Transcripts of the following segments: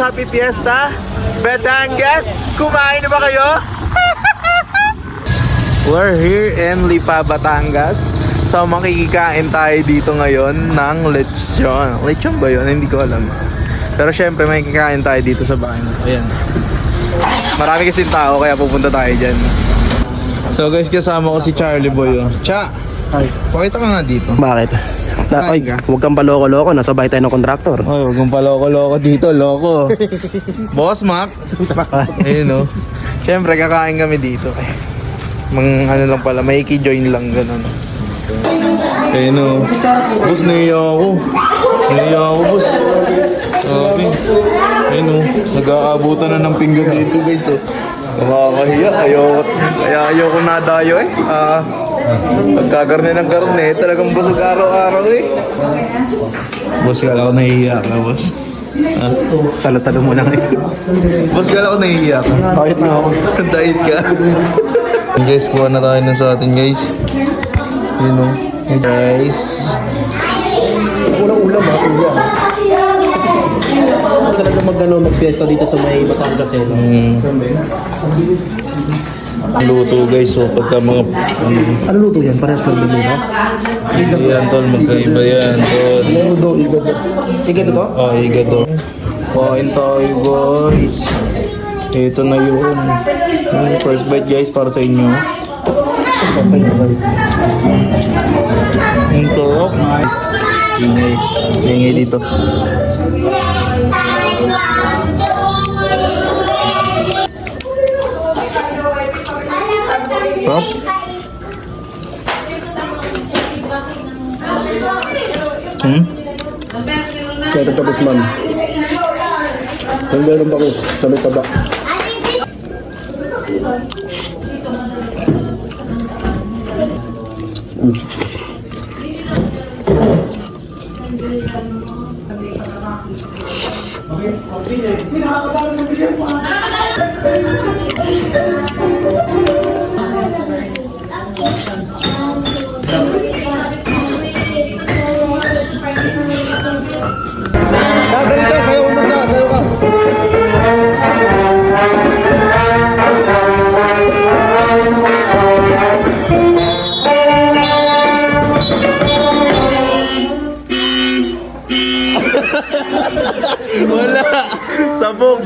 Happy Fiesta, Batangas! Kumain na ba kayo? We're here in Lipa, Batangas. So makikikain tayo dito ngayon ng lechon. Lechon ba yun? Hindi ko alam. Pero syempre may kikain tayo dito sa bahay. Ayan. Marami kasing tao kaya pupunta tayo dyan. So guys, kasama ko si Charlie Boy. Cha! Ay, pakita ka nga dito. Bakit? Oy, huwag kang paloko-loko, nasa bahay tayo ng kontraktor. Oy, huwag kang paloko-loko dito, loko. Boss Mac. Ayun o. Siyempre, kakain kami dito. Ano lang pala, may iki-join lang ganun. Ayun o. Boss, naiya ako. Naiya ako, boss. Okay. Ayun o. Nag-aabutan na ng pinggan dito, guys. So, nakakahiya. Ayoko nadayo eh. Pagkakarne ng karne, talagang busog araw-araw eh. Boss, kala ko nahihiya ka, boss. Talo-talo mo lang eh. Boss, kala ko nahihiya ka. Bakit na ako? Diet ka. Guys, kuha na tayo na sa atin, guys. Yun o. Hey, guys. Walang ulam ha, kuya. Talaga mag-fiesta dito sa may Batangas eh. Ang luto, guys. So, pagka mga... Ano luto yan? Parehas lang din ha? Hindi yan, tol. Magkaiba yan, tol. Ludo, igado. Igado to? Oh, igado. Kain tayo, guys. Ito na yun. First bite, guys, para sa inyo. Ang sarap. Nice. Ingay. Ingay dito. Sarap. Kaya tapos man. Ang meron bakos, sa may taba. Wala. Sabog.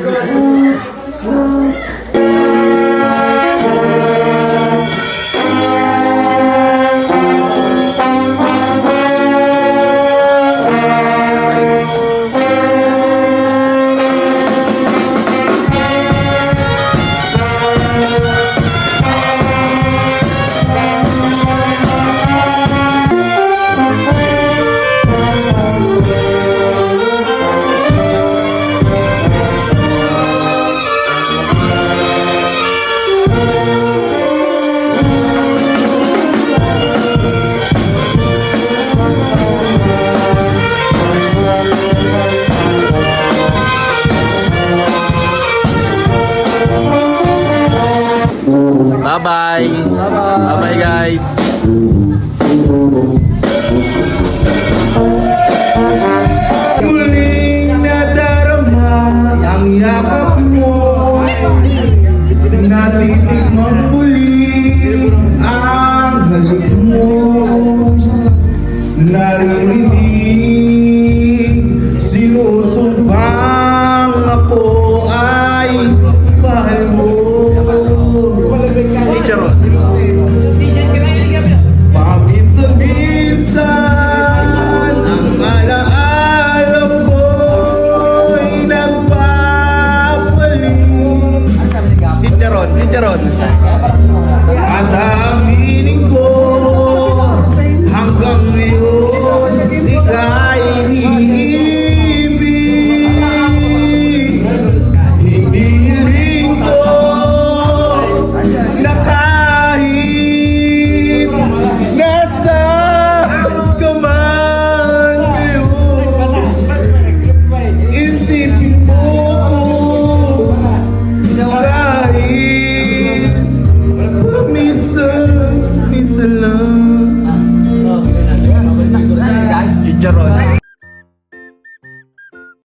Bye-bye. Bye-bye, guys. Muling nadarama ang yakap mo. Natitikman muli ang halik mo. Narinig, sinusumpang ako ay mahal mo. Paminsan-minsan ang alaala mo'y nagpapalit. Chicharon. At aminin ko hanggang ngayon ika'y iniibig. Hindi rin ko kahit nasaan ka man ngayon, isipin mo ko kahit minsan lang. Chicharon.